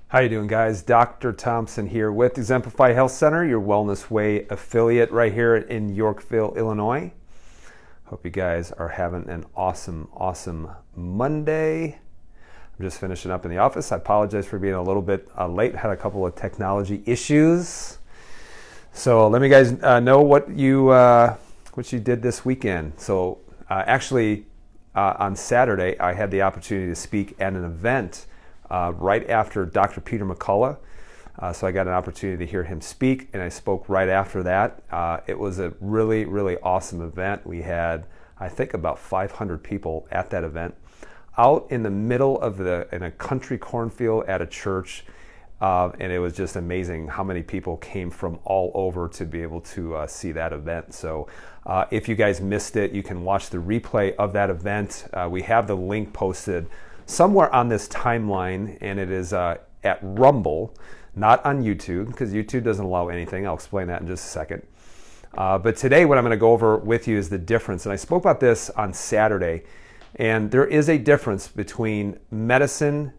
How you doing, guys? Dr. Thompson here with Exemplify Health Center, your Wellness Way affiliate right here in Yorkville, Illinois. Hope you guys are having an awesome Monday. I'm just finishing up in the office. I apologize for being a little bit late. Had a couple of technology issues. So let me guys know what you did this weekend. So actually on Saturday, I had the opportunity to speak at an event right after Dr. Peter McCullough. So I got an opportunity to hear him speak, and I spoke right after that. It was a really awesome event. We had, I think, about 500 people at that event, out in the middle of in a country cornfield at a church, and it was just amazing how many people came from all over to be able to see that event. So if you guys missed it, you can watch the replay of that event. We have the link posted somewhere on this timeline, and it is at Rumble, not on YouTube, because YouTube doesn't allow anything. I'll explain that in just a second. But today what I'm going to go over with you is the difference, and I spoke about this on Saturday, and there is a difference between medicine,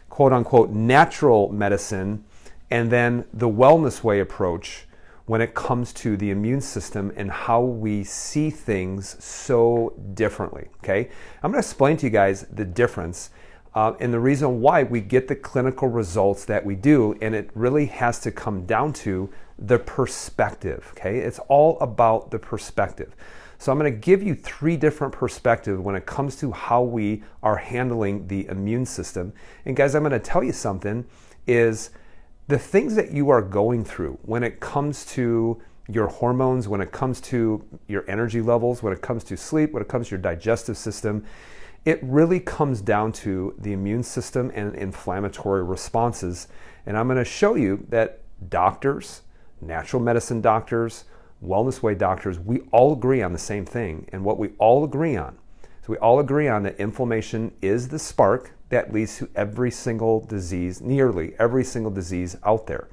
quote unquote natural medicine, and then the wellness way approach when it comes to the immune system and how we see things so differently, okay? I'm going to explain to you guys the difference and the reason why we get the clinical results that we do, and it really has to come down to the perspective, okay? It's all about the perspective. So I'm going to give you 3 different perspectives when it comes to how we are handling the immune system. And guys, I'm going to tell you something is the things that you are going through when it comes to your hormones, when it comes to your energy levels, when it comes to sleep, when it comes to your digestive system, it really comes down to the immune system and inflammatory responses. And I'm going to show you that doctors, natural medicine doctors, wellness way doctors, we all agree on the same thing. And what we all agree on, so we all agree on that inflammation is the spark that leads to every single disease, nearly every single disease out there.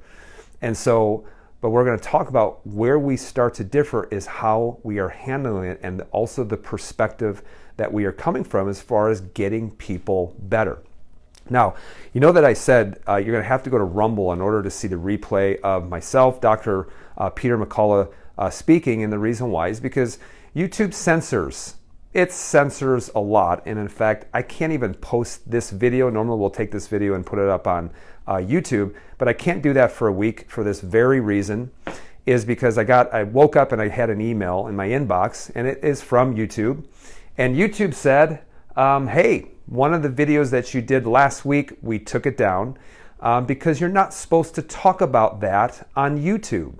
And so, but we're going to talk about where we start to differ is how we are handling it, and also the perspective that we are coming from as far as getting people better. Now, you know that I said you're going to have to go to Rumble in order to see the replay of myself, Dr. Peter McCullough, speaking, and the reason why is because YouTube censors. It censors a lot, and in fact, I can't even post this video. Normally we'll take this video and put it up on YouTube, but I can't do that for a week for this very reason, is because I woke up and I had an email in my inbox, and it is from YouTube, and YouTube said, hey, one of the videos that you did last week, we took it down because you're not supposed to talk about that on YouTube.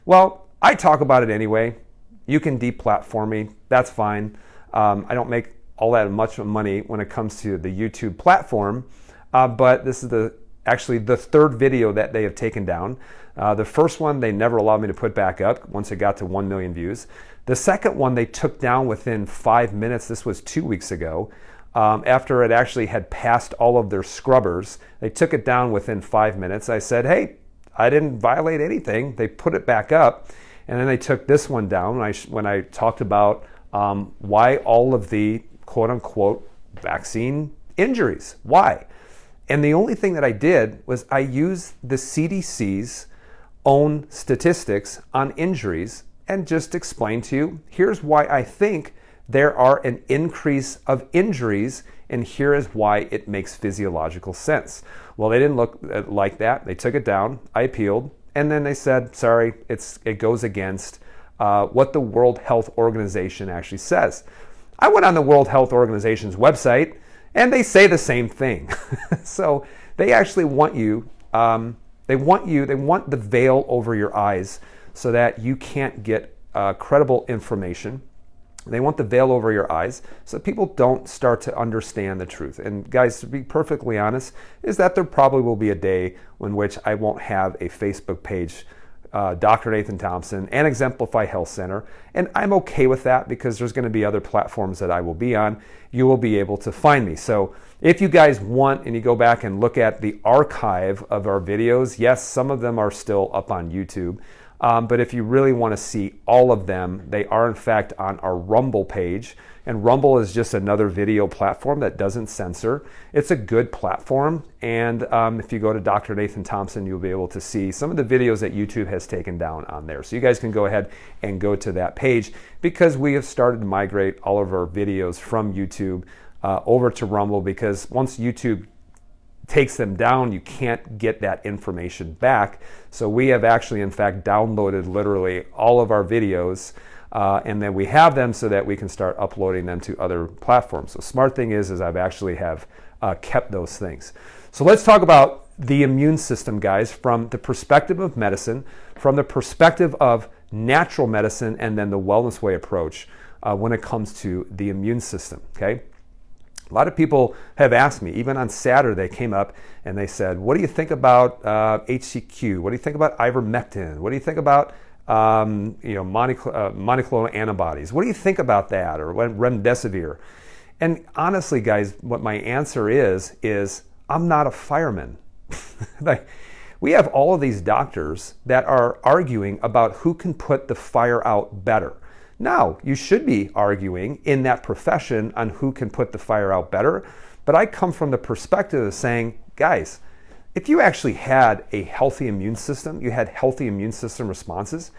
Well, I talk about it anyway. You can deplatform me, that's fine. I don't make all that much money when it comes to the YouTube platform, but this is actually the 3rd video that they have taken down. The first one they never allowed me to put back up once it got to 1 million views. The second one they took down within 5 minutes. This was 2 weeks ago. After it actually had passed all of their scrubbers, they took it down within 5 minutes. I said, hey, I didn't violate anything. They put it back up, and then they took this one down when I talked about why all of the quote-unquote vaccine injuries. Why? And the only thing that I did was I used the CDC's own statistics on injuries and just explained to you, here's why I think there are an increase of injuries, and here is why it makes physiological sense. Well, they didn't look like that. They took it down. I appealed, and then they said, sorry, it goes against what the World Health Organization actually says. I went on the World Health Organization's website, and they say the same thing. So they actually want they want the veil over your eyes so that you can't get credible information. They want the veil over your eyes so people don't start to understand the truth. And guys, to be perfectly honest, is that there probably will be a day in which I won't have a Facebook page, Dr. Nathan Thompson and Exemplify Health Center. And I'm okay with that because there's going to be other platforms that I will be on. You will be able to find me. So if you guys want and you go back and look at the archive of our videos, yes, some of them are still up on YouTube. But if you really want to see all of them, they are in fact on our Rumble page. And Rumble is just another video platform that doesn't censor. It's a good platform. And if you go to Dr. Nathan Thompson, you'll be able to see some of the videos that YouTube has taken down on there. So you guys can go ahead and go to that page, because we have started to migrate all of our videos from YouTube over to Rumble, because once YouTube takes them down, you can't get that information back. So we have actually, in fact, downloaded literally all of our videos, and then we have them so that we can start uploading them to other platforms. So smart thing is I've actually have kept those things. So let's talk about the immune system, guys, from the perspective of medicine, from the perspective of natural medicine, and then the wellness way approach when it comes to the immune system, okay? A lot of people have asked me, even on Saturday, they came up and they said, what do you think about HCQ? What do you think about ivermectin? What do you think about monoclonal antibodies? What do you think about that? Or remdesivir? And honestly, guys, what my answer is I'm not a fireman. We have all of these doctors that are arguing about who can put the fire out better. Now, you should be arguing in that profession on who can put the fire out better, but I come from the perspective of saying, guys, if you actually had a healthy immune system, you had healthy immune system responses,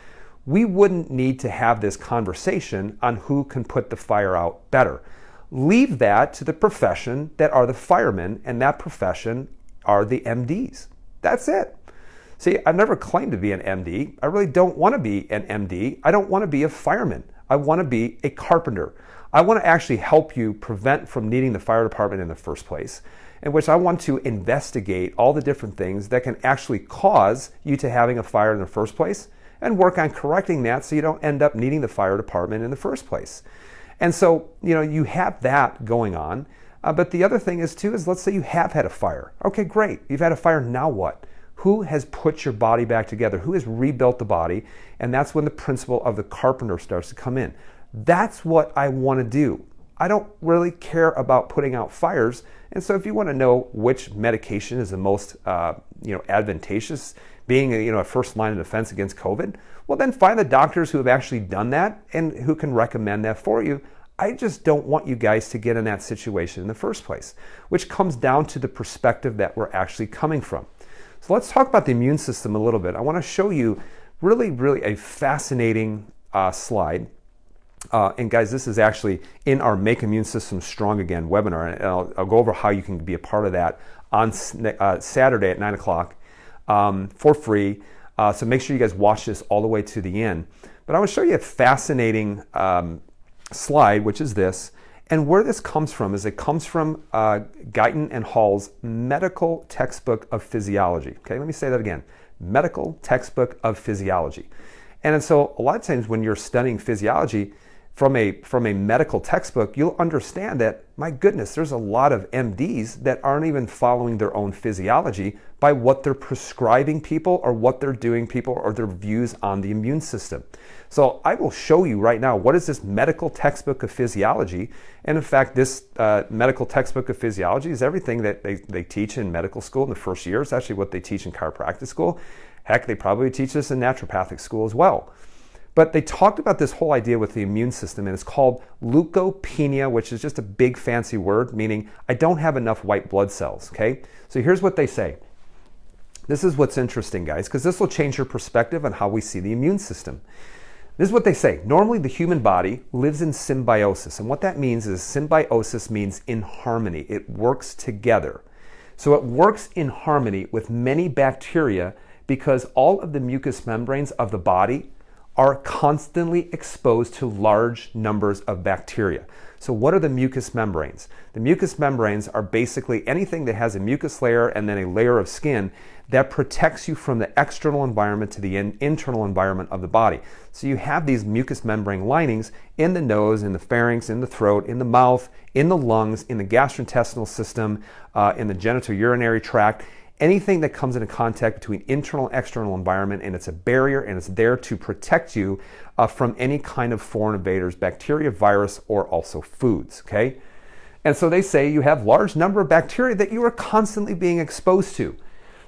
we wouldn't need to have this conversation on who can put the fire out better. Leave that to the profession that are the firemen, and that profession are the MDs. That's it. See, I've never claimed to be an MD. I really don't want to be an MD. I don't want to be a fireman. I want to be a carpenter. I want to actually help you prevent from needing the fire department in the first place, in which I want to investigate all the different things that can actually cause you to having a fire in the first place, and work on correcting that so you don't end up needing the fire department in the first place. And so, you have that going on. But the other thing is let's say you have had a fire. Okay, great. You've had a fire. Now what? Who has put your body back together? Who has rebuilt the body? And that's when the principle of the carpenter starts to come in. That's what I want to do. I don't really care about putting out fires. And so if you want to know which medication is the most advantageous, being a first line of defense against COVID, well, then find the doctors who have actually done that and who can recommend that for you. I just don't want you guys to get in that situation in the first place, which comes down to the perspective that we're actually coming from. So let's talk about the immune system a little bit. I want to show you really, really a fascinating slide. And guys, this is actually in our Make Immune System Strong Again webinar. And I'll go over how you can be a part of that on Saturday at 9 o'clock for free. So make sure you guys watch this all the way to the end. But I want to show you a fascinating slide, which is this. And where this comes from is it comes from Guyton and Hall's Medical Textbook of Physiology. Okay, let me say that again. Medical Textbook of Physiology. And so a lot of times when you're studying physiology from a medical textbook, you'll understand that, my goodness, there's a lot of MDs that aren't even following their own physiology by what they're prescribing people or what they're doing people or their views on the immune system. So I will show you right now what is this medical textbook of physiology. And in fact, this medical textbook of physiology is everything that they teach in medical school in the first year. It's actually what they teach in chiropractic school. Heck, they probably teach this in naturopathic school as well. But they talked about this whole idea with the immune system, and it's called leukopenia, which is just a big fancy word, meaning I don't have enough white blood cells, okay? So here's what they say. This is what's interesting, guys, because this will change your perspective on how we see the immune system. This is what they say. Normally, the human body lives in symbiosis, and what that means is symbiosis means in harmony. It works together. So it works in harmony with many bacteria because all of the mucous membranes of the body are constantly exposed to large numbers of bacteria. So what are the mucous membranes? The mucous membranes are basically anything that has a mucus layer and then a layer of skin that protects you from the external environment to the internal environment of the body. So you have these mucous membrane linings in the nose, in the pharynx, in the throat, in the mouth, in the lungs, in the gastrointestinal system, in the genitourinary tract. Anything that comes into contact between internal and external environment, and it's a barrier and it's there to protect you from any kind of foreign invaders, bacteria, virus, or also foods, okay? And so they say you have large number of bacteria that you are constantly being exposed to.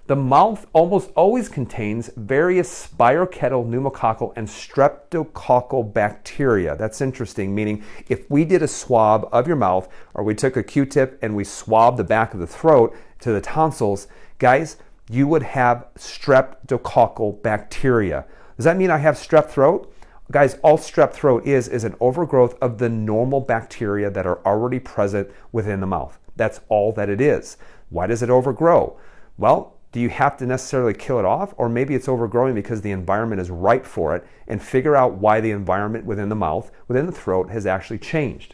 The mouth almost always contains various spirochetal, pneumococcal, and streptococcal bacteria. That's interesting, meaning if we did a swab of your mouth, or we took a Q-tip and we swabbed the back of the throat to the tonsils, guys, you would have streptococcal bacteria. Does that mean I have strep throat? Guys, all strep throat is an overgrowth of the normal bacteria that are already present within the mouth. That's all that it is. Why does it overgrow? Well, do you have to necessarily kill it off? Or maybe it's overgrowing because the environment is ripe for it, and figure out why the environment within the mouth, within the throat, has actually changed.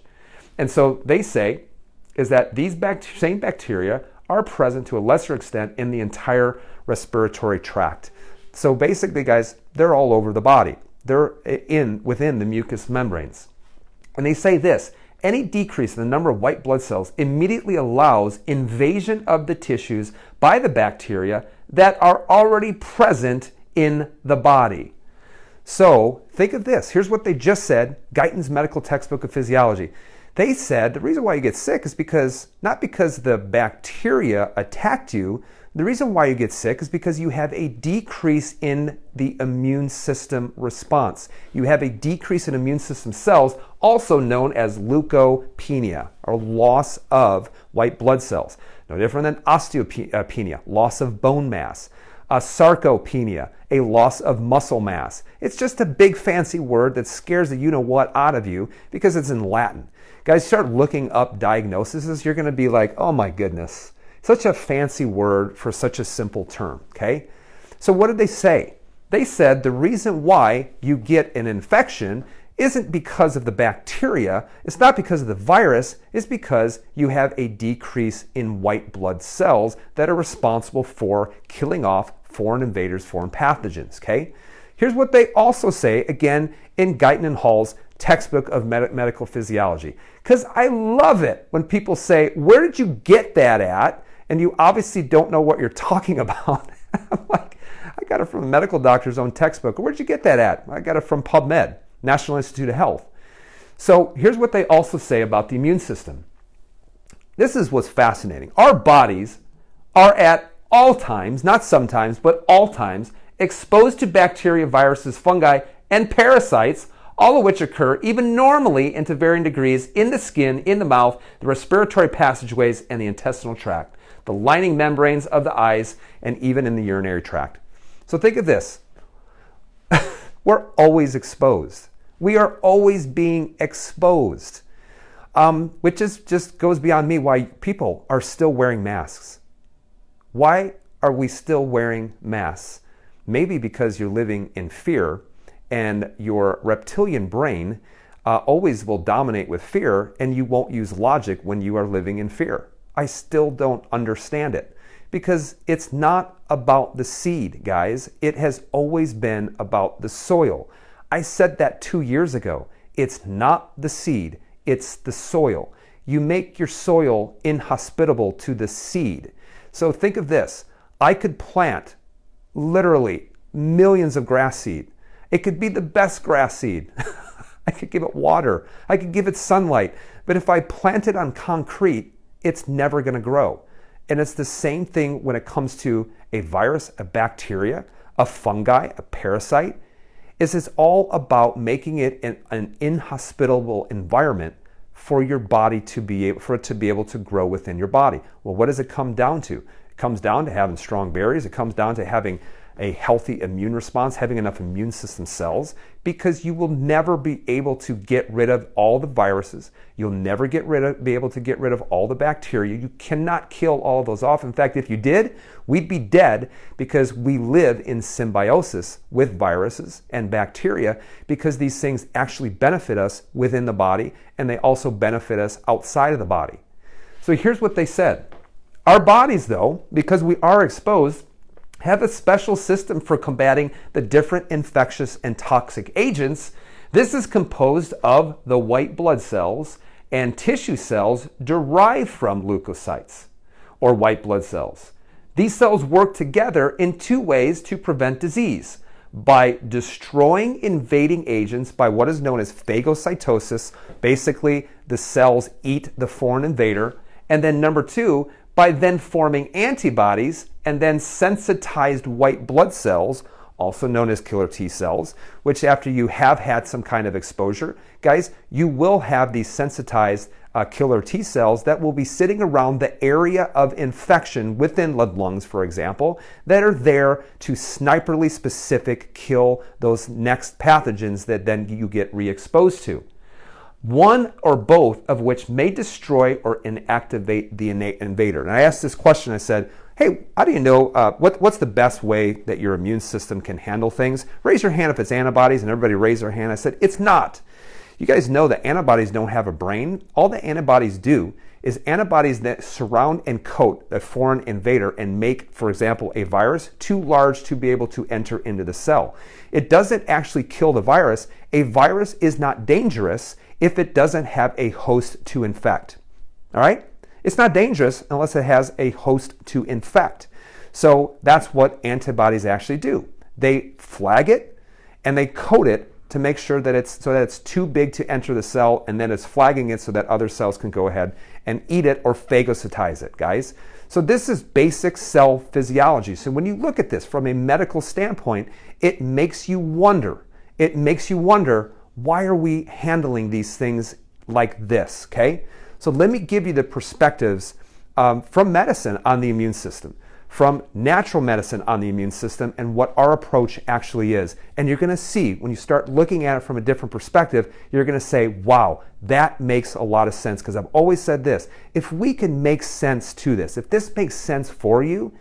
And so they say is that these same bacteria are present to a lesser extent in the entire respiratory tract. So basically, guys, they're all over the body. They're within the mucous membranes. And they say this: any decrease in the number of white blood cells immediately allows invasion of the tissues by the bacteria that are already present in the body. So think of this. Here's what they just said, Guyton's Medical Textbook of Physiology. They said the reason why you get sick is not because the bacteria attacked you. The reason why you get sick is because you have a decrease in the immune system response. You have a decrease in immune system cells, also known as leukopenia, or loss of white blood cells. No different than osteopenia, loss of bone mass. Sarcopenia, a loss of muscle mass. It's just a big fancy word that scares the you-know-what out of you because it's in Latin. Guys, start looking up diagnoses. You're going to be like, oh my goodness. Such a fancy word for such a simple term, okay? So what did they say? They said the reason why you get an infection isn't because of the bacteria, it's not because of the virus, it's because you have a decrease in white blood cells that are responsible for killing off foreign invaders, foreign pathogens, okay? Here's what they also say, again, in Guyton and Hall's Textbook of Medical Physiology. Because I love it when people say, where did you get that at? And you obviously don't know what you're talking about. I'm like, I got it from a medical doctor's own textbook. Where'd you get that at? I got it from PubMed, National Institute of Health. So here's what they also say about the immune system. This is what's fascinating. Our bodies are at all times, not sometimes, but all times, exposed to bacteria, viruses, fungi, and parasites, all of which occur even normally and to varying degrees in the skin, in the mouth, the respiratory passageways, and the intestinal tract, the lining membranes of the eyes, and even in the urinary tract. So think of this. We're always exposed. We are always being exposed, which just goes beyond me why people are still wearing masks. Why are we still wearing masks? Maybe because you're living in fear and your reptilian brain always will dominate with fear, and you won't use logic when you are living in fear. I still don't understand it because it's not about the seed, guys. It has always been about the soil. I said that 2 years ago. It's not the seed, it's the soil. You make your soil inhospitable to the seed. So think of this. I could plant literally millions of grass seed. It could be the best grass seed. I could give it water. I could give it sunlight. But if I plant it on concrete, it's never going to grow. And it's the same thing when it comes to a virus, a bacteria, a fungi, a parasite. It's all about making it an inhospitable environment for your body to be able to grow within your body. Well, what does it come down to? It comes down to having strong barriers. It comes down to having a healthy immune response, having enough immune system cells, because you will never be able to get rid of all the viruses. You'll never be able to get rid of all the bacteria. You cannot kill all of those off. In fact, if you did, we'd be dead because we live in symbiosis with viruses and bacteria because these things actually benefit us within the body and they also benefit us outside of the body. So here's what they said. Our bodies, though, because we are exposed, have a special system for combating the different infectious and toxic agents. This is composed of the white blood cells and tissue cells derived from leukocytes, or white blood cells. These cells work together in two ways to prevent disease: by destroying invading agents by what is known as phagocytosis. Basically, the cells eat the foreign invader. And then number two, by then forming antibodies and then sensitized white blood cells, also known as killer T cells, which after you have had some kind of exposure, guys, you will have these sensitized killer T cells that will be sitting around the area of infection within the lungs, for example, that are there to sniperly specific kill those next pathogens that then you get re-exposed to. One or both of which may destroy or inactivate the innate invader. And I asked this question, I said, hey, how do you know, what's the best way that your immune system can handle things? Raise your hand if it's antibodies, and everybody raised their hand. I said, it's not. You guys know that antibodies don't have a brain. All the antibodies do is antibodies that surround and coat a foreign invader and make, for example, a virus too large to be able to enter into the cell. It doesn't actually kill the virus. A virus is not dangerous if it doesn't have a host to infect. All right? It's not dangerous unless it has a host to infect. So that's what antibodies actually do. They flag it and they coat it to make sure that it's too big to enter the cell, and then it's flagging it so that other cells can go ahead and eat it or phagocytize it, guys. So this is basic cell physiology. So when you look at this from a medical standpoint, it makes you wonder. It makes you wonder, why are we handling these things like this, okay? So let me give you the perspectives from medicine on the immune system, from natural medicine on the immune system, and what our approach actually is. And you're going to see, when you start looking at it from a different perspective, you're going to say, wow, that makes a lot of sense. Because I've always said this, if we can make sense to this, if this makes sense for you,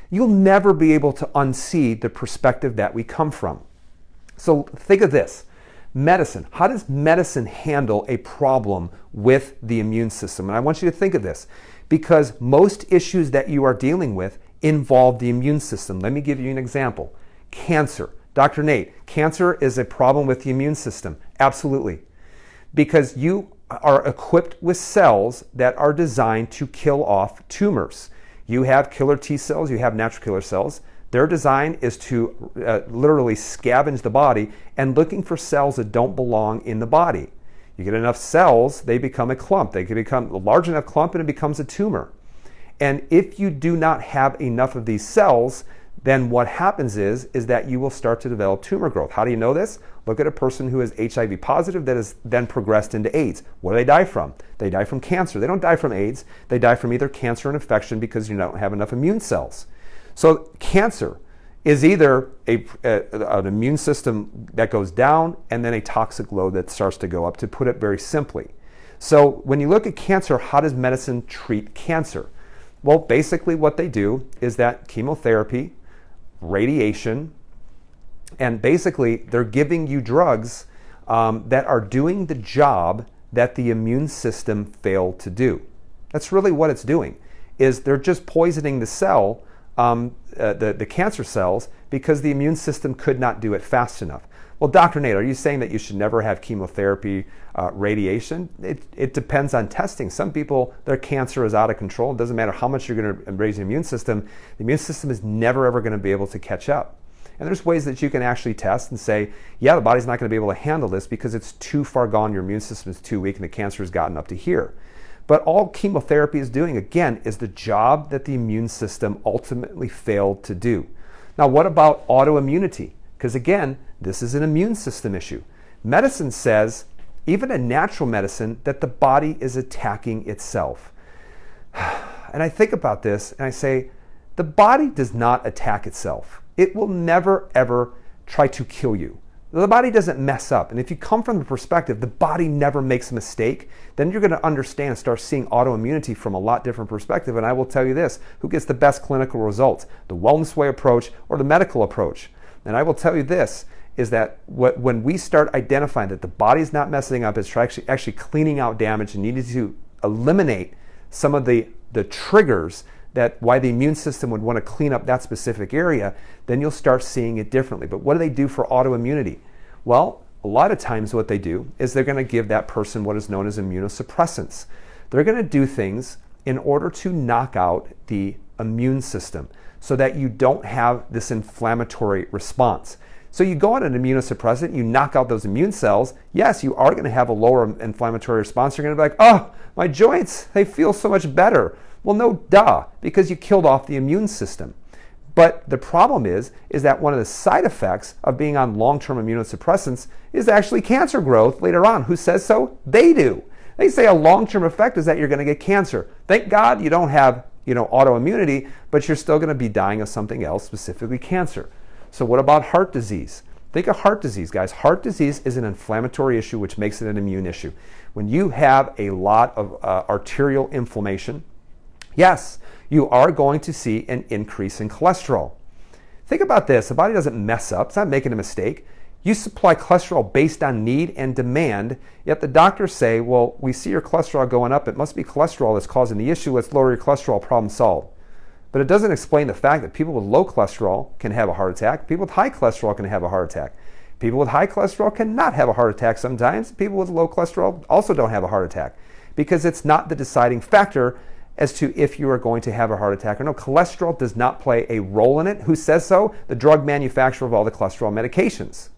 you'll never be able to unsee the perspective that we come from. So think of this. Medicine. How does medicine handle a problem with the immune system? And I want you to think of this, because most issues that you are dealing with involve the immune system. Let me give you an example. Cancer. Dr. Nate, cancer is a problem with the immune system. Absolutely. Because you are equipped with cells that are designed to kill off tumors. You have killer T cells, you have natural killer cells. Their design is to literally scavenge the body and looking for cells that don't belong in the body. You get enough cells, they become a clump. They can become a large enough clump and it becomes a tumor. And if you do not have enough of these cells, then what happens is that you will start to develop tumor growth. How do you know this? Look at a person who is HIV positive that has then progressed into AIDS. What do they die from? They die from cancer. They don't die from AIDS. They die from either cancer or infection because you don't have enough immune cells. So cancer is either an immune system that goes down and then a toxic load that starts to go up, to put it very simply. So when you look at cancer, how does medicine treat cancer? Well, basically what they do is that chemotherapy, radiation, and basically they're giving you drugs that are doing the job that the immune system failed to do. That's really what it's doing, is they're just poisoning the cell, the cancer cells, because the immune system could not do it fast enough. Well, Dr. Nate, are you saying that you should never have chemotherapy, radiation? It depends on testing. Some people, their cancer is out of control. It doesn't matter how much you're going to raise the immune system is never ever going to be able to catch up. And there's ways that you can actually test and say, yeah, the body's not going to be able to handle this because it's too far gone, your immune system is too weak, and the cancer has gotten up to here. But all chemotherapy is doing, again, is the job that the immune system ultimately failed to do. Now, what about autoimmunity? Because again, this is an immune system issue. Medicine says, even a natural medicine, that the body is attacking itself. And I think about this and I say, the body does not attack itself. It will never, ever try to kill you. The body doesn't mess up. And if you come from the perspective, the body never makes a mistake, then you're going to understand and start seeing autoimmunity from a lot different perspective. And I will tell you this, who gets the best clinical results? The wellness way approach or the medical approach? And I will tell you this, is that when we start identifying that the body's not messing up, it's actually cleaning out damage and needing to eliminate some of the triggers that why the immune system would want to clean up that specific area, then you'll start seeing it differently. But what do they do for autoimmunity? Well, a lot of times what they do is they're going to give that person what is known as immunosuppressants. They're going to do things in order to knock out the immune system so that you don't have this inflammatory response. So you go on an immunosuppressant, you knock out those immune cells, yes, you are going to have a lower inflammatory response. You're going to be like, oh, my joints, they feel so much better. Well, no, duh, because you killed off the immune system. But the problem is that one of the side effects of being on long-term immunosuppressants is actually cancer growth later on. Who says so? They do. They say a long-term effect is that you're going to get cancer. Thank God you don't have, autoimmunity, but you're still going to be dying of something else, specifically cancer. So what about heart disease? Think of heart disease, guys. Heart disease is an inflammatory issue, which makes it an immune issue. When you have a lot of arterial inflammation, yes, you are going to see an increase in cholesterol. Think about this. The body doesn't mess up. It's not making a mistake. You supply cholesterol based on need and demand, yet the doctors say, well, we see your cholesterol going up. It must be cholesterol that's causing the issue. Let's lower your cholesterol, problem solved. But it doesn't explain the fact that people with low cholesterol can have a heart attack. People with high cholesterol can have a heart attack. People with high cholesterol cannot have a heart attack sometimes. People with low cholesterol also don't have a heart attack because it's not the deciding factor as to if you are going to have a heart attack or no. Cholesterol does not play a role in it. Who says so? The drug manufacturer of all the cholesterol medications.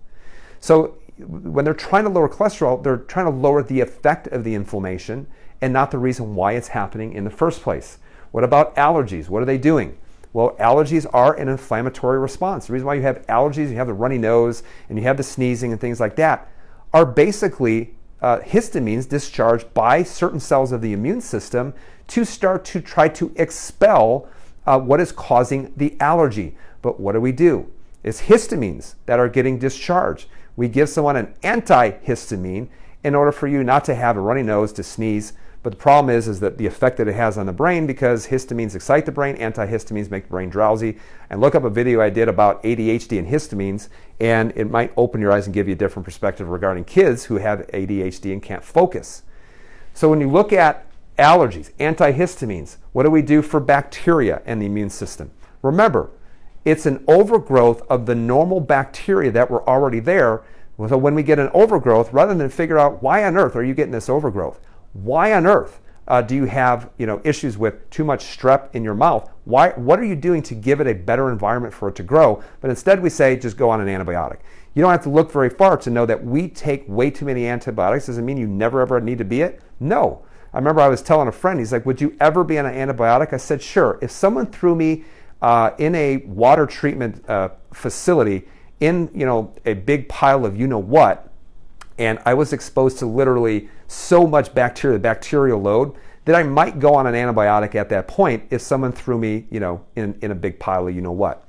So when they're trying to lower cholesterol, they're trying to lower the effect of the inflammation and not the reason why it's happening in the first place. What about allergies? What are they doing? Well, allergies are an inflammatory response. The reason why you have allergies, you have the runny nose, and you have the sneezing and things like that, are basically histamines discharged by certain cells of the immune system to start to try to expel what is causing the allergy. But what do? It's histamines that are getting discharged. We give someone an antihistamine in order for you not to have a runny nose, to sneeze. But the problem is that the effect that it has on the brain, because histamines excite the brain, antihistamines make the brain drowsy. And look up a video I did about ADHD and histamines, and it might open your eyes and give you a different perspective regarding kids who have ADHD and can't focus. So when you look at allergies, antihistamines, what do we do for bacteria and the immune system? Remember, it's an overgrowth of the normal bacteria that were already there. So when we get an overgrowth, rather than figure out why on earth are you getting this overgrowth, why on earth do you have issues with too much strep in your mouth? What are you doing to give it a better environment for it to grow? But instead we say just go on an antibiotic. You don't have to look very far to know that we take way too many antibiotics. Does it mean you never ever need to be it? No. I remember I was telling a friend, he's like, would you ever be on an antibiotic? I said, sure. If someone threw me in a water treatment facility in a big pile of you-know-what, and I was exposed to literally so much bacteria, the bacterial load, that I might go on an antibiotic at that point if someone threw me in a big pile of you-know-what.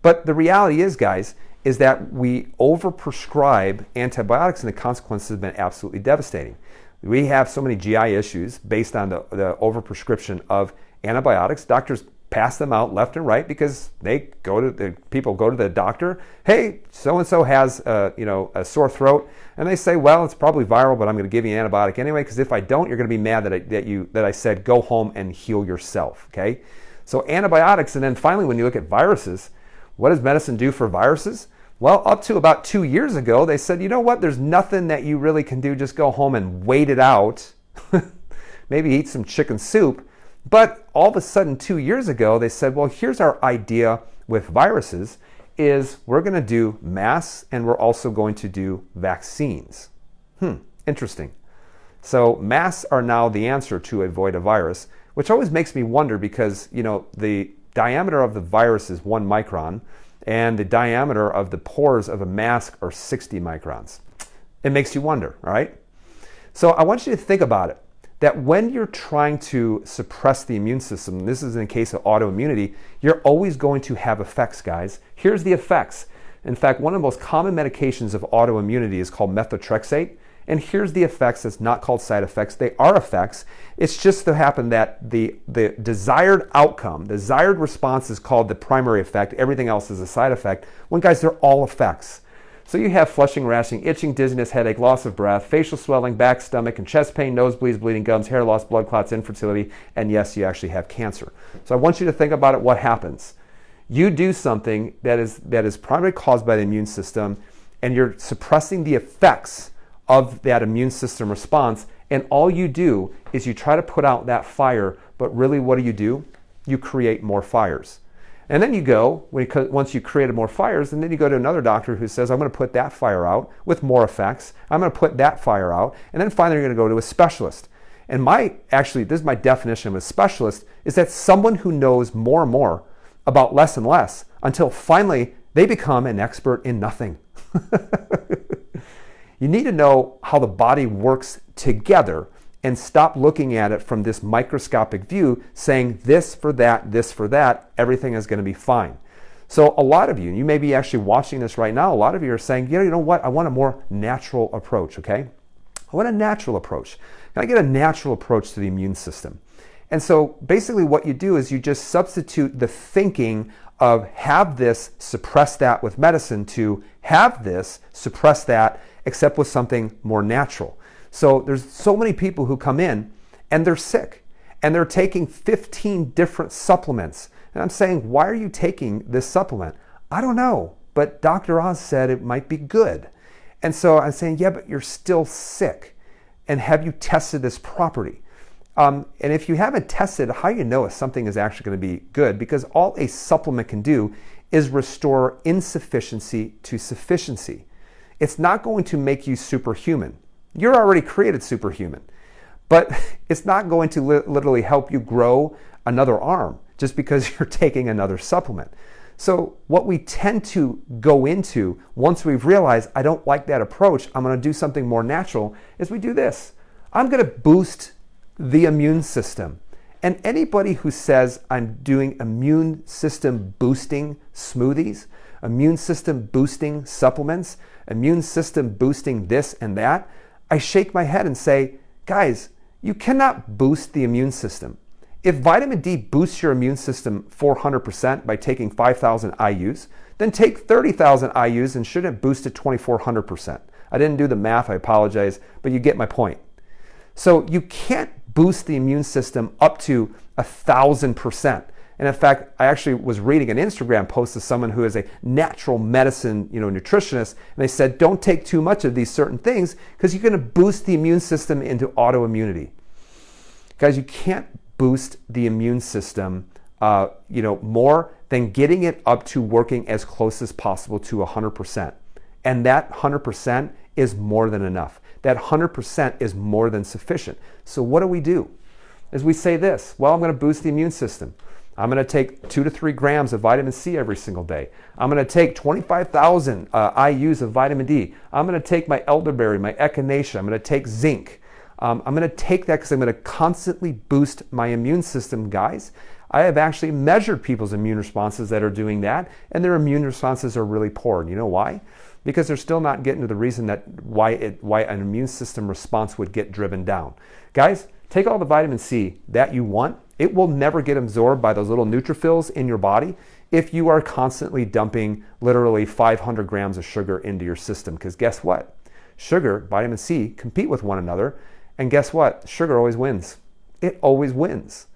But the reality is, guys, is that we overprescribe antibiotics, and the consequences have been absolutely devastating. We have so many GI issues based on the overprescription of antibiotics. Doctors pass them out left and right because people go to the doctor. Hey, so-and-so has a sore throat, and they say, well, it's probably viral, but I'm going to give you an antibiotic anyway, because if I don't, you're going to be mad that I said go home and heal yourself. Okay, so antibiotics, and then finally, when you look at viruses, what does medicine do for viruses? Well, up to about 2 years ago, they said, you know what? There's nothing that you really can do. Just go home and wait it out. Maybe eat some chicken soup. But all of a sudden, 2 years ago, they said, well, here's our idea with viruses is we're going to do masks, and we're also going to do vaccines. Interesting. So masks are now the answer to avoid a virus, which always makes me wonder because, the diameter of the virus is 1 micron, and the diameter of the pores of a mask are 60 microns. It makes you wonder, all right? So I want you to think about it, that when you're trying to suppress the immune system, this is in the case of autoimmunity, you're always going to have effects, guys. Here's the effects. In fact, one of the most common medications of autoimmunity is called methotrexate. And here's the effects. It's not called side effects. They are effects. It's just to happen that the desired outcome, desired response is called the primary effect. Everything else is a side effect. When, guys, they're all effects. So you have flushing, rasping, itching, dizziness, headache, loss of breath, facial swelling, back, stomach, and chest pain, nosebleeds, bleeding gums, hair loss, blood clots, infertility, and yes, you actually have cancer. So I want you to think about it. What happens? You do something that is primarily caused by the immune system, and you're suppressing the effects of that immune system response, and all you do is you try to put out that fire, but really what do? You create more fires. And then you go, once you created more fires, and then you go to another doctor who says, I'm going to put that fire out with more effects. I'm going to put that fire out. And then finally you're going to go to a specialist. And this is my definition of a specialist, is that someone who knows more and more about less and less until finally they become an expert in nothing. You need to know how the body works together and stop looking at it from this microscopic view saying this for that, everything is going to be fine. So a lot of you, and you may be actually watching this right now, a lot of you are saying, yeah, you know what, I want a more natural approach, okay? I want a natural approach. Can I get a natural approach to the immune system? And so basically what you do is you just substitute the thinking of have this, suppress that with medicine to have this, suppress that, except with something more natural. So there's so many people who come in and they're sick and they're taking 15 different supplements. And I'm saying, why are you taking this supplement? I don't know, but Dr. Oz said it might be good. And so I'm saying, yeah, but you're still sick. And have you tested this property? And if you haven't tested, how do you know if something is actually going to be good? Because all a supplement can do is restore insufficiency to sufficiency. It's not going to make you superhuman. You're already created superhuman. But it's not going to literally help you grow another arm just because you're taking another supplement. So what we tend to go into once we've realized, I don't like that approach, I'm going to do something more natural, is we do this. I'm going to boost the immune system. And anybody who says I'm doing immune system boosting smoothies, immune system boosting supplements, immune system boosting this and that, I shake my head and say, guys, you cannot boost the immune system. If vitamin D boosts your immune system 400% by taking 5,000 IUs, then take 30,000 IUs and shouldn't boost it 2,400%. I didn't do the math, I apologize, but you get my point. So you can't boost the immune system up to 1,000%. And in fact, I actually was reading an Instagram post of someone who is a natural medicine, nutritionist, and they said, don't take too much of these certain things because you're going to boost the immune system into autoimmunity. Guys, you can't boost the immune system, more than getting it up to working as close as possible to 100%. And that 100% is more than enough. That 100% is more than sufficient. So what do? Is we say this, well, I'm going to boost the immune system. I'm going to take 2 to 3 grams of vitamin C every single day. I'm going to take 25,000 IUs of vitamin D. I'm going to take my elderberry, my echinacea. I'm going to take zinc. I'm going to take that because I'm going to constantly boost my immune system, guys. I have actually measured people's immune responses that are doing that, and their immune responses are really poor. And you know why? Because they're still not getting to the reason that why an immune system response would get driven down. Guys, take all the vitamin C that you want. It will never get absorbed by those little neutrophils in your body if you are constantly dumping literally 500 grams of sugar into your system. Because guess what? Sugar, vitamin C, compete with one another. And guess what? Sugar always wins. It always wins.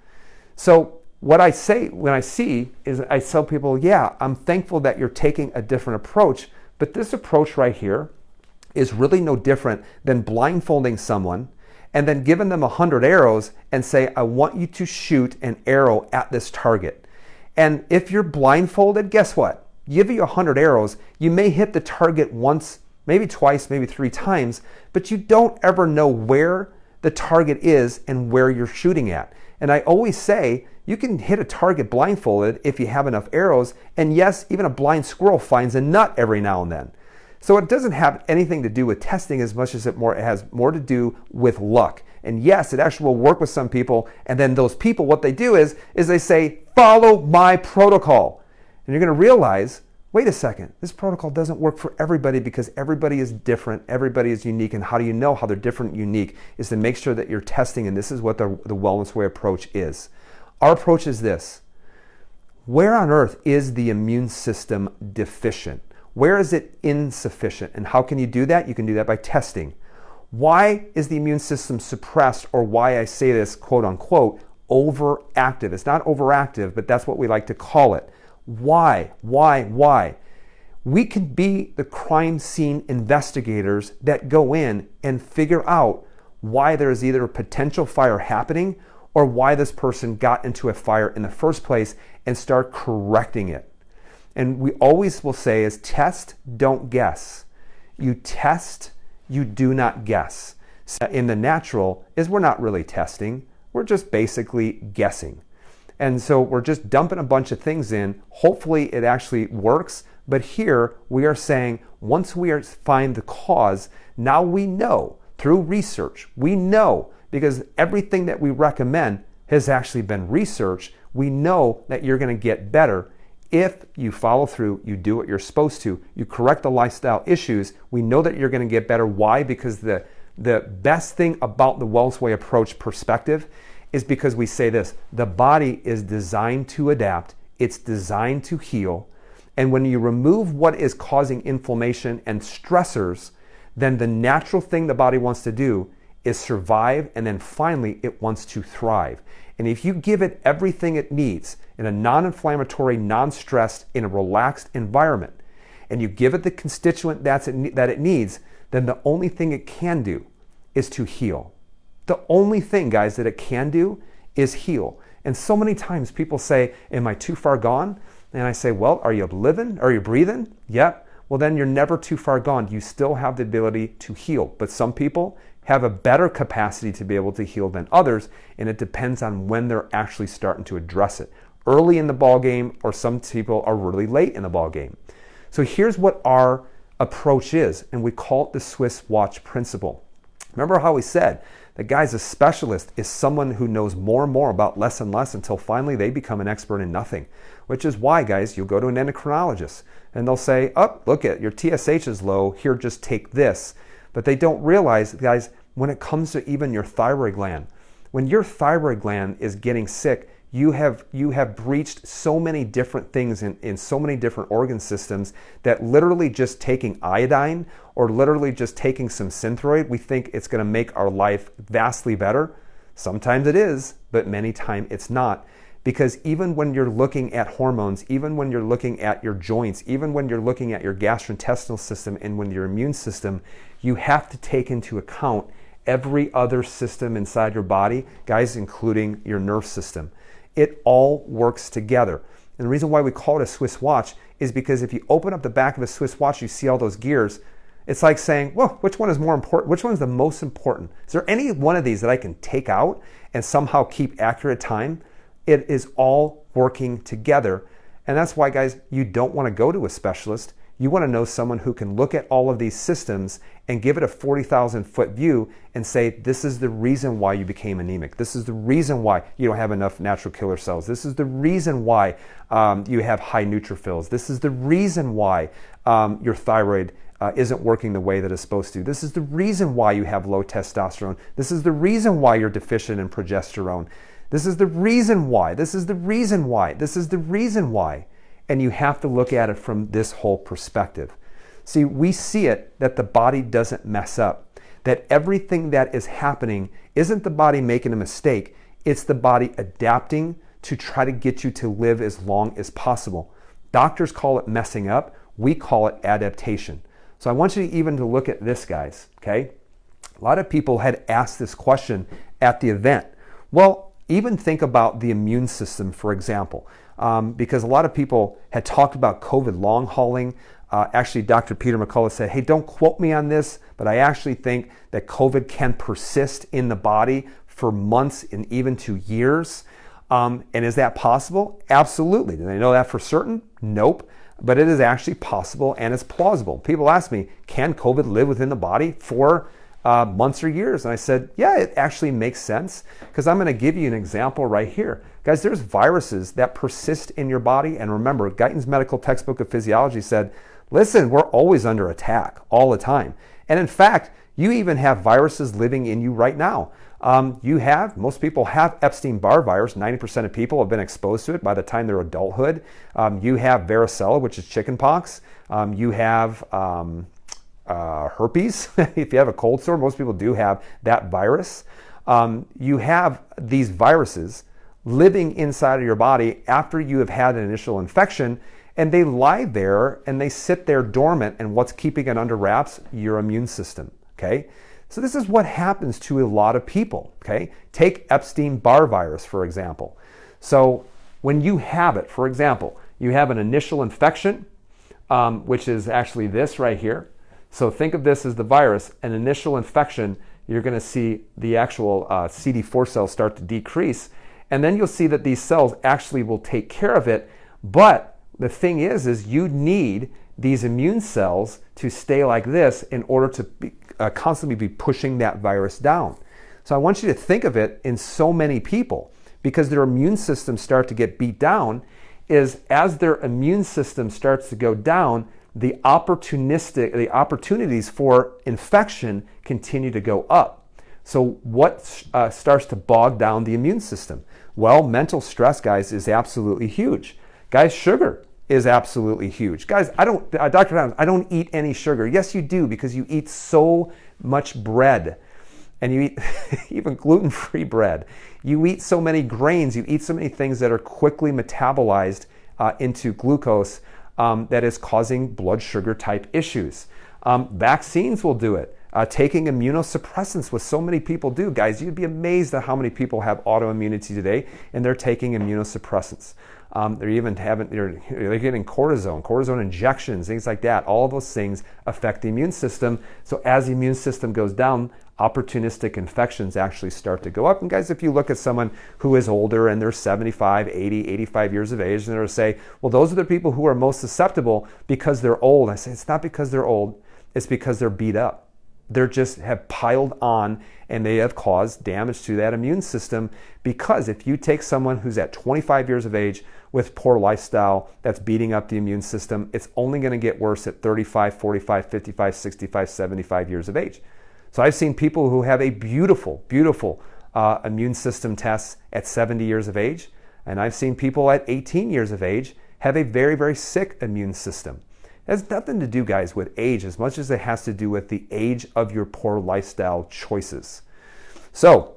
So what I say when I see is I tell people, yeah, I'm thankful that you're taking a different approach, but this approach right here is really no different than blindfolding someone and then giving them 100 arrows and say, I want you to shoot an arrow at this target. And if you're blindfolded, guess what? Give you 100 arrows, you may hit the target once, maybe twice, maybe 3 times, but you don't ever know where the target is and where you're shooting at. And I always say, you can hit a target blindfolded if you have enough arrows, and yes, even a blind squirrel finds a nut every now and then. So it doesn't have anything to do with testing as much as it has more to do with luck. And yes, it actually will work with some people, and then those people, what they do is they say, follow my protocol. And you're going to realize, wait a second, this protocol doesn't work for everybody because everybody is different, everybody is unique, and how do you know how they're different and unique is to make sure that you're testing, and this is what the Wellness Way approach is. Our approach is this. Where on earth is the immune system deficient? Where is it insufficient? And how can you do that? You can do that by testing. Why is the immune system suppressed, or why I say this, quote unquote, overactive? It's not overactive, but that's what we like to call it. Why? We can be the crime scene investigators that go in and figure out why there is either a potential fire happening or why this person got into a fire in the first place and start correcting it. And we always will say is test, don't guess. You test, you do not guess. In the natural is we're not really testing, we're just basically guessing. And so we're just dumping a bunch of things in. Hopefully it actually works. But here we are saying once we find the cause, now we know through research, we know because everything that we recommend has actually been researched. We know that you're going to get better if you follow through, you do what you're supposed to, you correct the lifestyle issues. We know that you're going to get better. Why? Because the best thing about the Wellness Way approach perspective is because we say this: the body is designed to adapt, it's designed to heal. And when you remove what is causing inflammation and stressors, then the natural thing the body wants to do is survive, and then finally it wants to thrive. And if you give it everything it needs in a non-inflammatory, non-stressed, in a relaxed environment, and you give it the constituent that it needs, then the only thing it can do is to heal. The only thing, guys, that it can do is heal. And so many times people say, am I too far gone? And I say, well, are you living? Are you breathing? Yep. Well, then you're never too far gone. You still have the ability to heal. But some people have a better capacity to be able to heal than others, and it depends on when they're actually starting to address it. Early in the ball game, or some people are really late in the ball game. So here's what our approach is, and we call it the Swiss watch principle. Remember how we said that, guys, a specialist is someone who knows more and more about less and less until finally they become an expert in nothing. Which is why, guys, you'll go to an endocrinologist and they'll say, oh, look at your TSH is low, here, just take this. But they don't realize, guys, when it comes to even your thyroid gland, when your thyroid gland is getting sick, you have breached so many different things in so many different organ systems that literally just taking iodine or literally just taking some Synthroid, we think it's going to make our life vastly better. Sometimes it is, but many times it's not. Because even when you're looking at hormones, even when you're looking at your joints, even when you're looking at your gastrointestinal system and when your immune system, you have to take into account every other system inside your body, guys, including your nerve system. It all works together. And the reason why we call it a Swiss watch is because if you open up the back of a Swiss watch, you see all those gears. It's like saying, well, which one is more important? Which one is the most important? Is there any one of these that I can take out and somehow keep accurate time? It is all working together. And that's why, guys, you don't want to go to a specialist. You want to know someone who can look at all of these systems and give it a 40,000 foot view and say, this is the reason why you became anemic. This is the reason why you don't have enough natural killer cells. This is the reason why you have high neutrophils. This is the reason why your thyroid isn't working the way that it's supposed to. This is the reason why you have low testosterone. This is the reason why you're deficient in progesterone. This is the reason why. This is the reason why. This is the reason why. And you have to look at it from this whole perspective. See, we see it that the body doesn't mess up, that everything that is happening isn't the body making a mistake, it's the body adapting to try to get you to live as long as possible. Doctors call it messing up, we call it adaptation. So I want you even to look at this, guys, okay? A lot of people had asked this question at the event. Well, even think about the immune system, for example. Because a lot of people had talked about COVID long hauling. Actually, Dr. Peter McCullough said, hey, don't quote me on this, but I actually think that COVID can persist in the body for months and even to years. And is that possible? Absolutely. Do they know that for certain? Nope. But it is actually possible and it's plausible. People ask me, can COVID live within the body for months or years? And I said, yeah, it actually makes sense, because I'm going to give you an example right here. Guys, there's viruses that persist in your body. And remember, Guyton's medical textbook of physiology said, listen, we're always under attack all the time. And in fact, you even have viruses living in you right now. Most people have Epstein-Barr virus. 90% of people have been exposed to it by the time they're adulthood. You have varicella, which is chickenpox. You have herpes. If you have a cold sore, most people do have that virus. You have these viruses living inside of your body after you have had an initial infection, and they lie there and they sit there dormant, and what's keeping it under wraps? Your immune system, okay? So this is what happens to a lot of people, okay? Take Epstein-Barr virus, for example. So when you have it, for example, you have an initial infection, which is actually this right here. So think of this as the virus, an initial infection. you're going to see the actual CD4 cells start to decrease. And then you'll see that these cells actually will take care of it. But the thing is you need these immune cells to stay like this in order to constantly be pushing that virus down. So I want you to think of it in so many people, because their immune systems start to get beat down, is as their immune system starts to go down, the opportunities for infection continue to go up. So what starts to bog down the immune system? Well, mental stress, guys, is absolutely huge. Guys, sugar is absolutely huge. Guys, Dr. Adams, I don't eat any sugar. Yes, you do, because you eat so much bread, and you eat even gluten-free bread. You eat so many grains. You eat so many things that are quickly metabolized into glucose that is causing blood sugar type issues. Vaccines will do it. Taking immunosuppressants, what so many people do. Guys, you'd be amazed at how many people have autoimmunity today, and they're taking immunosuppressants. They're getting cortisone injections, things like that. All of those things affect the immune system. So as the immune system goes down, opportunistic infections actually start to go up. And guys, if you look at someone who is older and they're 75, 80, 85 years of age, and they'll say, well, those are the people who are most susceptible because they're old. I say, it's not because they're old, it's because they're beat up. They're just have piled on, and they have caused damage to that immune system. Because if you take someone who's at 25 years of age with poor lifestyle that's beating up the immune system, it's only going to get worse at 35, 45, 55, 65, 75 years of age. So I've seen people who have a beautiful, beautiful immune system tests at 70 years of age, and I've seen people at 18 years of age have a very, very sick immune system. It has nothing to do, guys, with age as much as it has to do with the age of your poor lifestyle choices. So,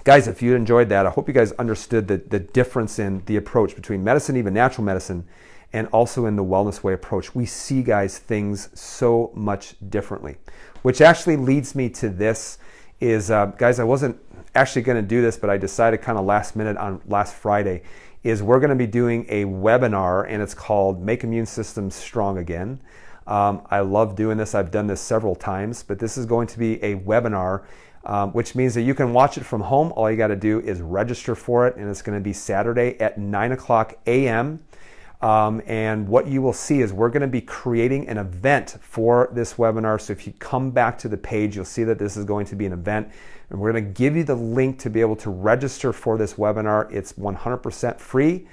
guys, if you enjoyed that, I hope you guys understood the difference in the approach between medicine, even natural medicine, and also in the wellness way approach. We see, guys, things so much differently, which actually leads me to this is, guys, I wasn't actually going to do this, but I decided kind of last minute on last Friday, is we're going to be doing a webinar, and it's called Make Immune Systems Strong Again. I love doing this. I've done this several times, but this is going to be a webinar, which means that you can watch it from home. All you got to do is register for it, and it's going to be Saturday at 9 o'clock a.m. And what you will see is we're going to be creating an event for this webinar. So if you come back to the page, you'll see that this is going to be an event. And we're going to give you the link to be able to register for this webinar. It's 100% free.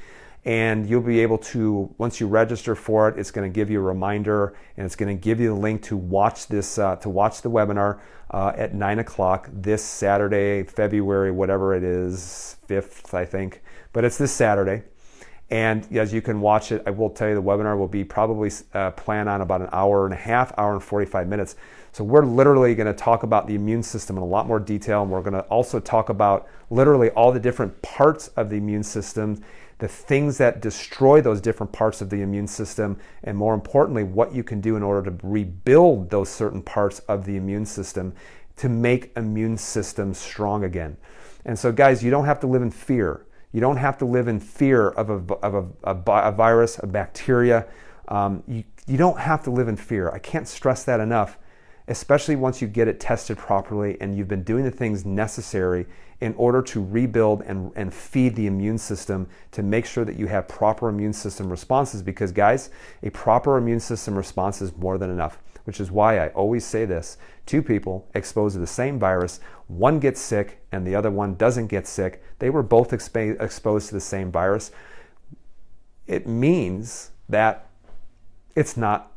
And you'll be able to, once you register for it, it's going to give you a reminder, and it's going to give you the link to watch this, to watch the webinar at 9 o'clock this Saturday, February, whatever it is, 5th, I think. But it's this Saturday. And as you can watch it, I will tell you the webinar will be probably planned on about an hour and a half, hour and 45 minutes. So we're literally going to talk about the immune system in a lot more detail. And we're going to also talk about literally all the different parts of the immune system, the things that destroy those different parts of the immune system, and more importantly, what you can do in order to rebuild those certain parts of the immune system to make immune systems strong again. And so, guys, you don't have to live in fear. You don't have to live in fear of a virus, a bacteria. You don't have to live in fear. I can't stress that enough, especially once you get it tested properly and you've been doing the things necessary in order to rebuild and feed the immune system to make sure that you have proper immune system responses. Because, guys, a proper immune system response is more than enough, which is why I always say this. Two people exposed to the same virus, one gets sick and the other one doesn't get sick. They were both exposed to the same virus. It means that it's not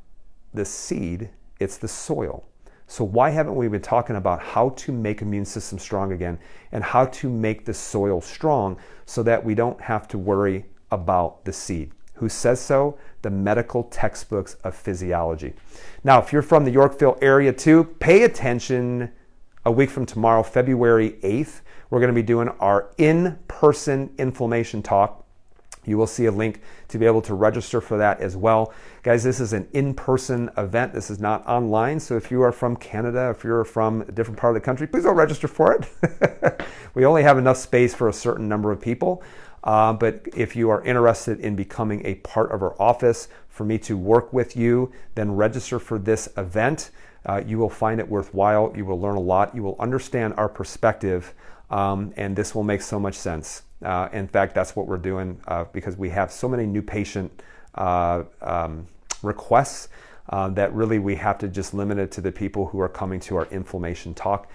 the seed, it's the soil. So why haven't we been talking about how to make immune system strong again and how to make the soil strong so that we don't have to worry about the seed? Who says so? The medical textbooks of physiology. Now, if you're from the Yorkville area too, pay attention. A week from tomorrow, February 8th, we're going to be doing our in-person inflammation talk. You will see a link to be able to register for that as well. Guys, this is an in-person event. This is not online. So if you are from Canada, if you're from a different part of the country, please go register for it. We only have enough space for a certain number of people. But if you are interested in becoming a part of our office for me to work with you, then register for this event. You will find it worthwhile. You will learn a lot. You will understand our perspective, and this will make so much sense. In fact, that's what we're doing because we have so many new patient requests that really we have to just limit it to the people who are coming to our inflammation talk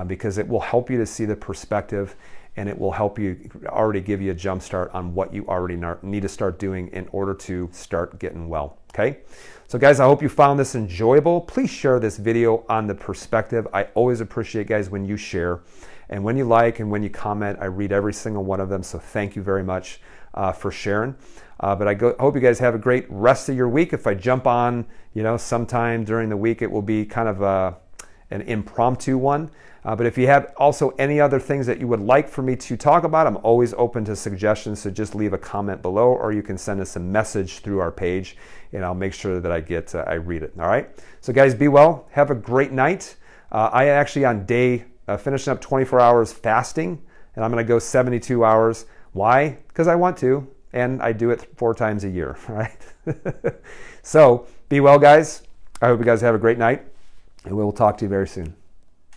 because it will help you to see the perspective, and it will help you already give you a jump start on what you already need to start doing in order to start getting well. Okay? So guys, I hope you found this enjoyable. Please share this video on the perspective. I always appreciate, guys, when you share and when you like and when you comment. I read every single one of them, so thank you very much for sharing. But I hope you guys have a great rest of your week. If I jump on, sometime during the week, it will be kind of an impromptu one. But if you have also any other things that you would like for me to talk about, I'm always open to suggestions. So just leave a comment below, or you can send us a message through our page, and I'll make sure that I read it. All right. So guys, be well. Have a great night. I actually on day finishing up 24 hours fasting, and I'm going to go 72 hours. Why? Because I want to, and I do it 4 times a year. All right. So be well, guys. I hope you guys have a great night, and we'll talk to you very soon.